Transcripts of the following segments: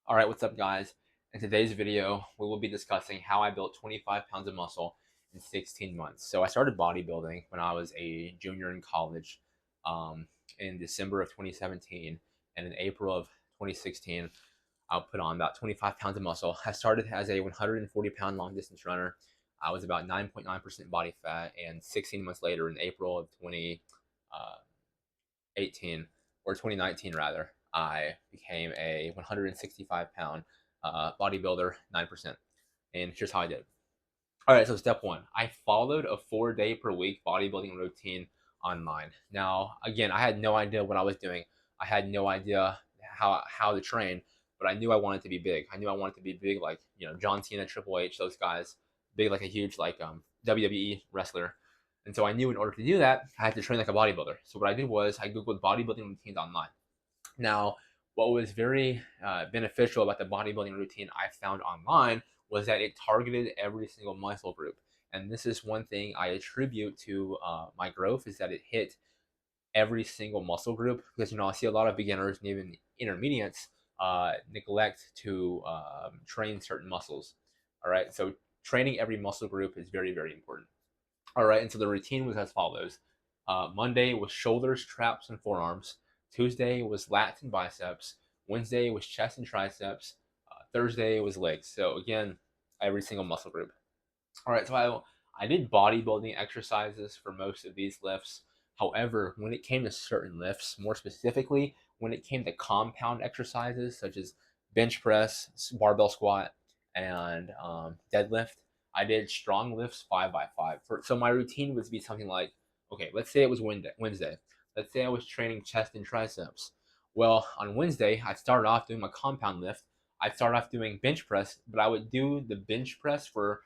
All right, what's up, guys? In today's video, we will be discussing how I built 25 pounds of muscle in 16 months. So I started bodybuilding when I was a junior in college in December of 2017. And in April of 2016, I put on about 25 pounds of muscle. I started as a 140-pound long distance runner. I was about 9.9% body fat. And 16 months later, in April of 2018, or 2019 rather, I became a 165-pound bodybuilder, 9%. And here's how I did. All right, so step one, I followed a 4 day per week bodybuilding routine online. Now, again, I had no idea what I was doing. I had no idea how to train, but I knew I wanted to be big. I knew I wanted to be big, like John Cena, Triple H, those guys, big like a huge like WWE wrestler. And so I knew in order to do that, I had to train like a bodybuilder. So what I did was I googled bodybuilding routines online. Now, what was very beneficial about the bodybuilding routine I found online was that it targeted every single muscle group. And this is one thing I attribute to my growth, is that it hit every single muscle group. Because I see a lot of beginners and even intermediates neglect to train certain muscles. All right, so training every muscle group is very, very important. All right, and so the routine was as follows. Monday was shoulders, traps, and forearms. Tuesday was lats and biceps. Wednesday was chest and triceps. Thursday was legs. So again, every single muscle group. All right, so I did bodybuilding exercises for most of these lifts. However, when it came to certain lifts, more specifically, when it came to compound exercises such as bench press, barbell squat, and deadlift, I did strong lifts 5 by 5. So my routine would be something like, okay, let's say it was Wednesday. Let's say I was training chest and triceps. Well, on Wednesday, I started off doing my compound lift. I started off doing bench press, but I would do the bench press for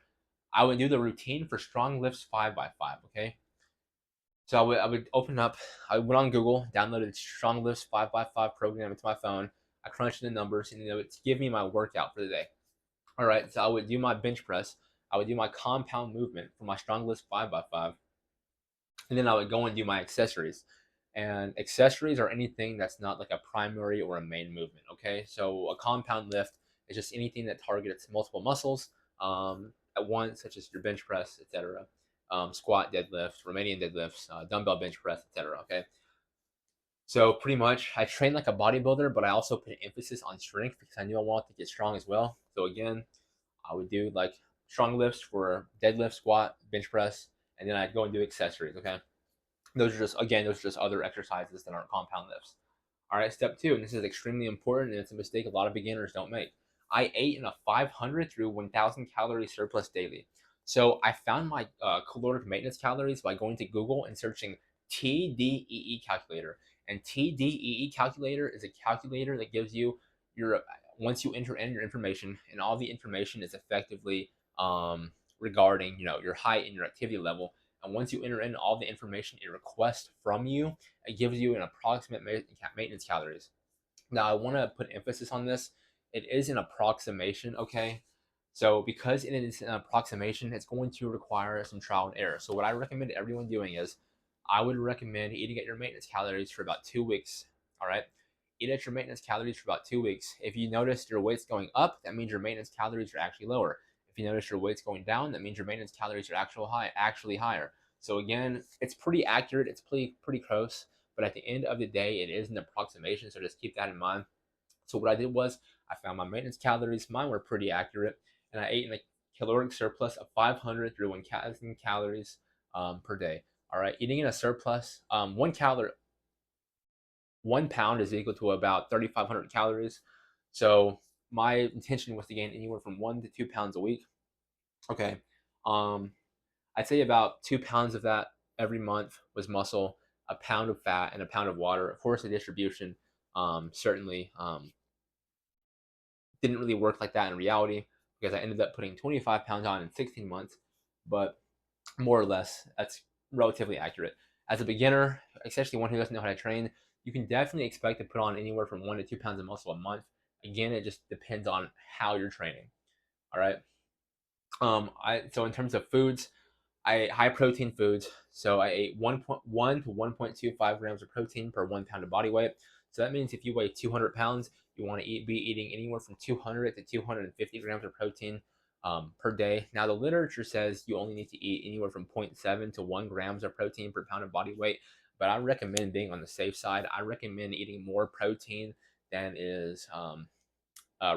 I would do the routine for strong lifts 5 by 5. Okay, so I would open up. I went on Google, downloaded strong lifts 5 by 5 program into my phone. I crunched the numbers, and it would give me my workout for the day. All right, so I would do my bench press. I would do my compound movement for my strong lifts 5 by 5, and then I would go and do my accessories. And accessories are anything that's not like a primary or a main movement. Okay, so a compound lift is just anything that targets multiple muscles at once, such as your bench press, etc. Squat, deadlift, Romanian deadlifts, dumbbell bench press, etc. Okay, so pretty much I train like a bodybuilder, but I also put an emphasis on strength because I knew I wanted to get strong as well. So again, I would do like strong lifts for deadlift, squat, bench press, and then I'd go and do accessories. Okay, those are just other exercises that aren't compound lifts. All right, step two, and this is extremely important, and it's a mistake a lot of beginners don't make. I ate in a 500 through 1,000 calorie surplus daily. So I found my caloric maintenance calories by going to Google and searching TDEE calculator. And TDEE calculator is a calculator that gives you your once you enter in your information, and all the information is effectively regarding your height and your activity level. And once you enter in all the information it requests from you, it gives you an approximate maintenance calories. Now, I want to put emphasis on this. It is an approximation, okay? So, because it is an approximation, it's going to require some trial and error. So, what I recommend everyone doing is I would recommend eating at your maintenance calories for about 2 weeks, all right? Eat at your maintenance calories for about 2 weeks. If you notice your weight's going up, that means your maintenance calories are actually lower. If you notice your weight's going down, that means your maintenance calories are actually higher. So again, it's pretty accurate. It's pretty close. But at the end of the day, it is an approximation, so just keep that in mind. So what I did was I found my maintenance calories. Mine were pretty accurate, and I ate in a caloric surplus of 500 through 1,000 calories per day. All right, eating in a surplus, 1 pound is equal to about 3,500 calories. So my intention was to gain anywhere from 1 to 2 pounds a week. Okay, um, I'd say about 2 pounds of that every month was muscle, a pound of fat, and a pound of water. Of course, the distribution certainly didn't really work like that in reality because I ended up putting 25 pounds on in 16 months, but more or less, that's relatively accurate. As a beginner, especially one who doesn't know how to train, you can definitely expect to put on anywhere from 1 to 2 pounds of muscle a month. Again, it just depends on how you're training. All right. So in terms of foods, I ate high protein foods. So I ate 1.1 to 1.25 grams of protein per 1 pound of body weight. So that means if you weigh 200 pounds, you want to be eating anywhere from 200 to 250 grams of protein per day. Now, the literature says you only need to eat anywhere from zero point 0.7 to 1 grams of protein per pound of body weight, but I recommend being on the safe side. I recommend eating more protein than is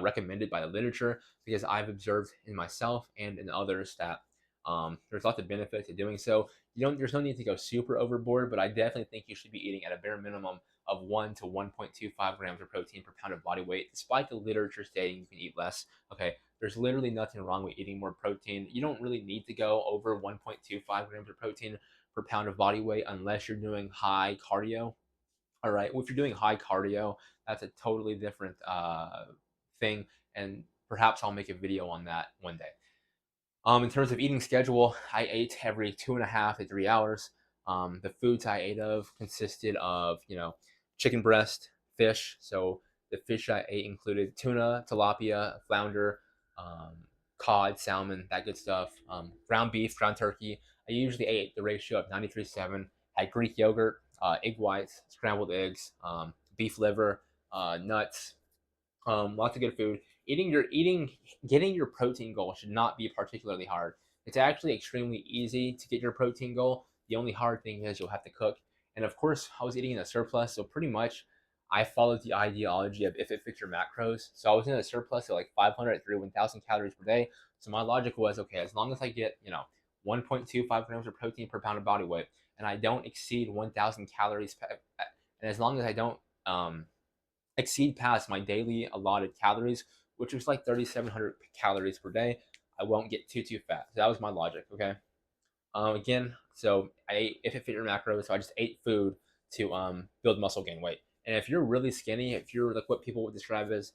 recommended by the literature, because I've observed in myself and in others that there's lots of benefit to doing so. There's no need to go super overboard, but I definitely think you should be eating at a bare minimum of 1 to 1.25 grams of protein per pound of body weight, despite the literature stating you can eat less. Okay, there's literally nothing wrong with eating more protein. You don't really need to go over 1.25 grams of protein per pound of body weight unless you're doing high cardio. All right, well, if you're doing high cardio, that's a totally different thing, and perhaps I'll make a video on that one day. In terms of eating schedule, I ate every 2.5 to 3 hours. The foods I ate of consisted of, chicken breast, fish. So the fish I ate included tuna, tilapia, flounder, um, cod, salmon, that good stuff. Ground beef, ground turkey. I usually ate the ratio of 93:7. Had Greek yogurt, egg whites, scrambled eggs, beef liver, nuts, lots of good food. Getting your protein goal should not be particularly hard. It's actually extremely easy to get your protein goal. The only hard thing is you'll have to cook. And of course, I was eating in a surplus, so pretty much I followed the ideology of if it fits your macros. So I was in a surplus of like 500 through 1,000 calories per day. So my logic was, okay, as long as I get 1.25 grams of protein per pound of body weight, and I don't exceed 1,000 calories, and as long as I don't exceed past my daily allotted calories, which was like 3,700 calories per day, I won't get too fat. So that was my logic. Okay. Again, so I ate if it fit your macros. So I just ate food to build muscle, gain weight. And if you're really skinny, if you're like what people would describe as,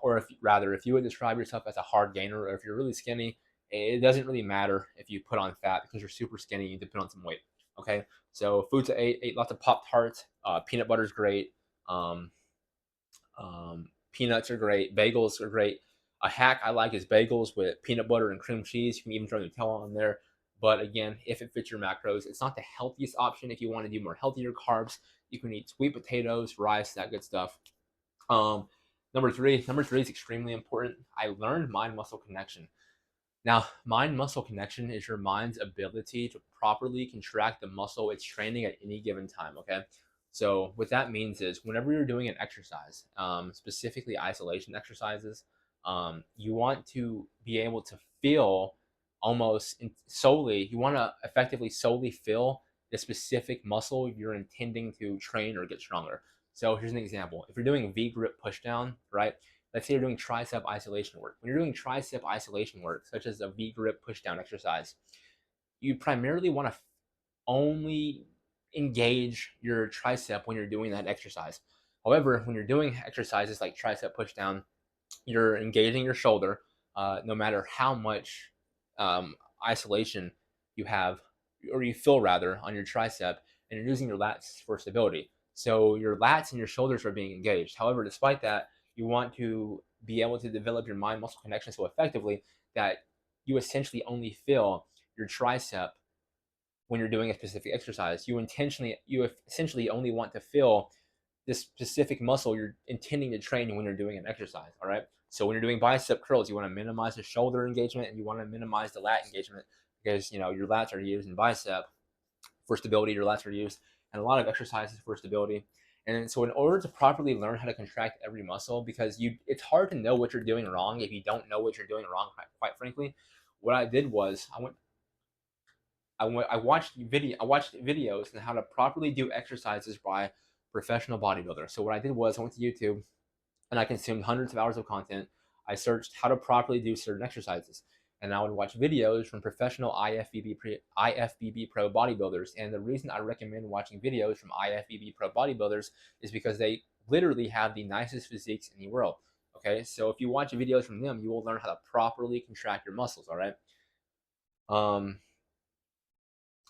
or if you would describe yourself as a hard gainer, or if you're really skinny, it doesn't really matter if you put on fat because you're super skinny. You need to put on some weight. Okay. So foods I ate lots of Pop Tarts. Peanut butter is great. Um, Peanuts are great. Bagels are great. A hack I like is bagels with peanut butter and cream cheese. You can even throw Nutella on there. But again, if it fits your macros, it's not the healthiest option. If you want to do more healthier carbs, you can eat sweet potatoes, rice, that good stuff. Um, number three is extremely important. I learned mind muscle connection. Now, mind muscle connection is your mind's ability to properly contract the muscle it's training at any given time. Okay. So, what that means is whenever you're doing an exercise, specifically isolation exercises, you want to be able to feel solely, you want to effectively solely feel the specific muscle you're intending to train or get stronger. So, here's an example. If you're doing V grip pushdown, right? Let's say you're doing tricep isolation work. When you're doing tricep isolation work, such as a V grip pushdown exercise, you primarily want to only engage your tricep when you're doing that exercise. However, when you're doing exercises like tricep pushdown, you're engaging your shoulder, no matter how much isolation you have, or you feel rather, on your tricep, and you're using your lats for stability. So your lats and your shoulders are being engaged. However, despite that, you want to be able to develop your mind muscle connection so effectively that you essentially only feel your tricep when you're doing a specific exercise. You essentially only want to feel this specific muscle you're intending to train when you're doing an exercise. All right. So when you're doing bicep curls, you want to minimize the shoulder engagement and you want to minimize the lat engagement, because your lats are used in bicep for stability. Your lats are used and a lot of exercises for stability. And so in order to properly learn how to contract every muscle, because it's hard to know what you're doing wrong if you don't know what you're doing wrong, quite frankly. What I did was I watched videos on how to properly do exercises by professional bodybuilders. So what I did was I went to YouTube and I consumed hundreds of hours of content. I searched how to properly do certain exercises, and I would watch videos from professional IFBB pro bodybuilders. And the reason I recommend watching videos from IFBB pro bodybuilders is because they literally have the nicest physiques in the world. Okay, so if you watch videos from them, you will learn how to properly contract your muscles. All right. Um,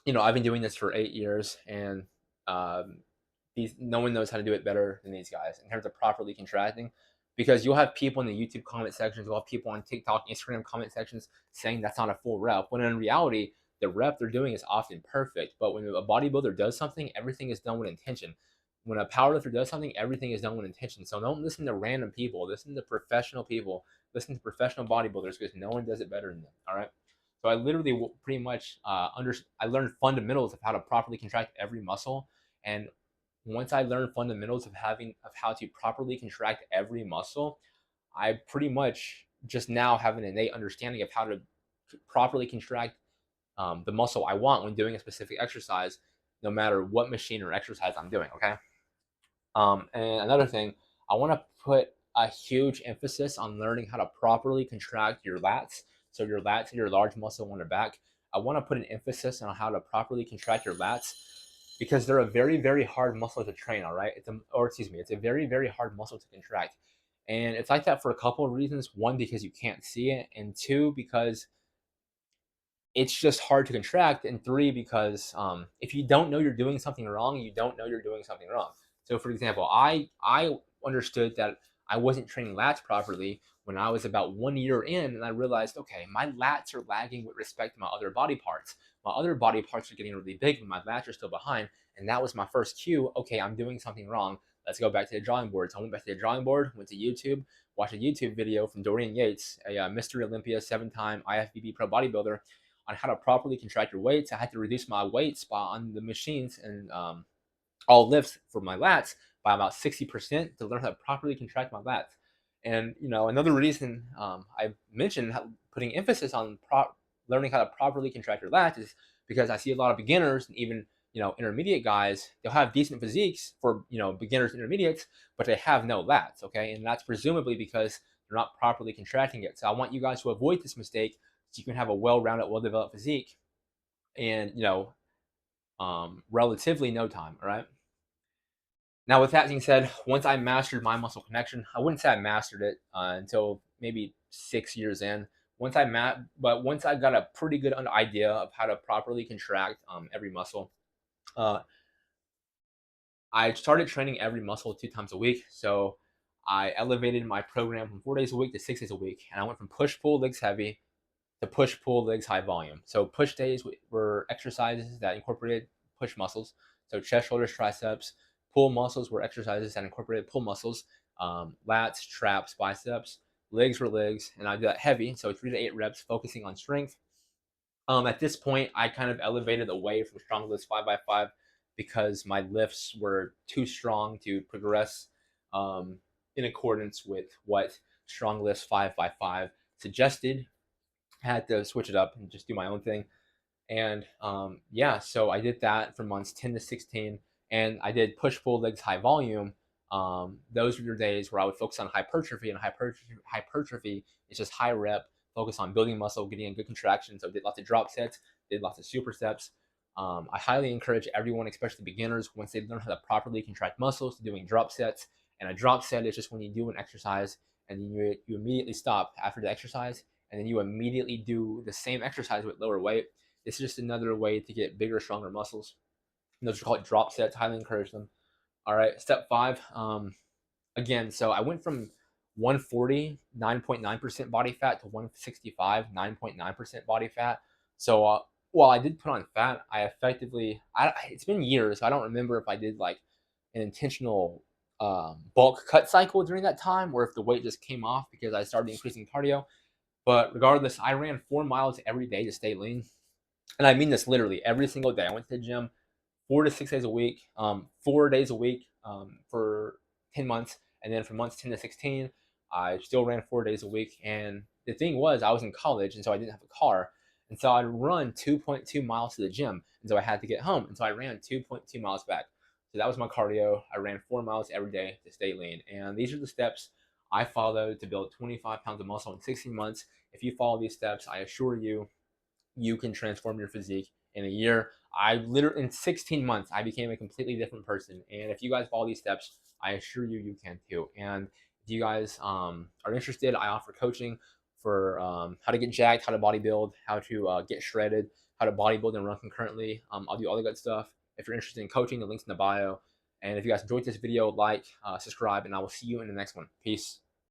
I've been doing this for 8 years, and um, no one knows how to do it better than these guys in terms of properly contracting. Because you'll have people in the YouTube comment sections, you'll have people on TikTok, Instagram comment sections saying that's not a full rep, when in reality, the rep they're doing is often perfect. But when a bodybuilder does something, everything is done with intention. when a powerlifter does something, everything is done with intention. So don't listen to random people. Listen to professional people. Listen to professional bodybuilders because no one does it better than them. All right. So I literally pretty much I learned fundamentals of how to properly contract every muscle, and once I learned fundamentals of how to properly contract every muscle, I pretty much just now have an innate understanding of how to properly contract the muscle I want when doing a specific exercise, no matter what machine or exercise I'm doing. Okay. And another thing, I want to put a huge emphasis on learning how to properly contract your lats. So your lats and your large muscle on your back. I want to put an emphasis on how to properly contract your lats because they're a very, very hard muscle to train. All right, it's a very, very hard muscle to contract, and it's like that for a couple of reasons. One, because you can't see it, and two, because it's just hard to contract, and three, because if you don't know you're doing something wrong, you don't know you're doing something wrong. So for example, I understood that I wasn't training lats properly when I was about 1 year in, and I realized, okay, my lats are lagging with respect to my other body parts. My other body parts are getting really big, but my lats are still behind, and that was my first cue. Okay, I'm doing something wrong. Let's go back to the drawing board. So I went back to the drawing board, went to YouTube, watched a YouTube video from Dorian Yates, a Mr. Olympia 7-time IFBB pro bodybuilder, on how to properly contract your weights. I had to reduce my weight spot on the machines and all lifts for my lats by about 60% to learn how to properly contract my lats. And another reason I mentioned putting emphasis on learning how to properly contract your lats is because I see a lot of beginners and even intermediate guys. They'll have decent physiques for beginners, intermediates, but they have no lats. Okay, and that's presumably because they're not properly contracting it. So I want you guys to avoid this mistake so you can have a well-rounded, well-developed physique and relatively no time. All right. Now, with that being said, once I mastered my muscle connection, I wouldn't say I mastered it until maybe 6 years in. But once I got a pretty good idea of how to properly contract every muscle, uh, I started training every muscle 2 times a week. So I elevated my program from 4 days a week to 6 days a week, and I went from push pull legs heavy to push pull legs high volume. So push days were exercises that incorporated push muscles. So chest, shoulders, triceps. Pull muscles were exercises that incorporated pull muscles. Lats, traps, biceps. Legs were legs, and I did that heavy. So 3 to 8 reps, focusing on strength. At this point, I kind of elevated away from strong lifts 5x5 because my lifts were too strong to progress in accordance with what strong lifts 5x5 suggested. I had to switch it up and just do my own thing. And yeah, so I did that for months 10 to 16, and I did push pull legs high volume. Those were your days where I would focus on hypertrophy, and hypertrophy is just high rep, focus on building muscle, getting a good contraction. So I did lots of drop sets, did lots of supersets. I highly encourage everyone, especially beginners, once they learn how to properly contract muscles, to doing drop sets. And a drop set is just when you do an exercise and you immediately stop after the exercise, and then you immediately do the same exercise with lower weight. This is just another way to get bigger, stronger muscles. And those are called drop sets. Highly encourage them. All right, step 5. Again, so I went from 140, 9.9% body fat to 165, 9.9% body fat. So while I did put on fat, it's been years. So I don't remember if I did like an intentional bulk cut cycle during that time or if the weight just came off because I started increasing cardio. But regardless, I ran 4 miles every day to stay lean. And I mean this literally every single day. I went to the gym 4 to 6 days a week, 4 days a week for 10 months. And then from months 10 to 16, I still ran 4 days a week. And the thing was, I was in college, and so I didn't have a car. And so I'd run 2.2 miles to the gym. And so I had to get home. And so I ran 2.2 miles back. So that was my cardio. I ran 4 miles every day to stay lean. And these are the steps I followed to build 25 pounds of muscle in 16 months. If you follow these steps, I assure you, you can transform your physique in a year. In 16 months, I became a completely different person. And if you guys follow these steps, I assure you, you can too. And if you guys are interested, I offer coaching for how to get jacked, how to bodybuild, how to get shredded, how to bodybuild and run concurrently. I'll do all the good stuff. If you're interested in coaching, the link's in the bio. And if you guys enjoyed this video, like, subscribe, and I will see you in the next one. Peace.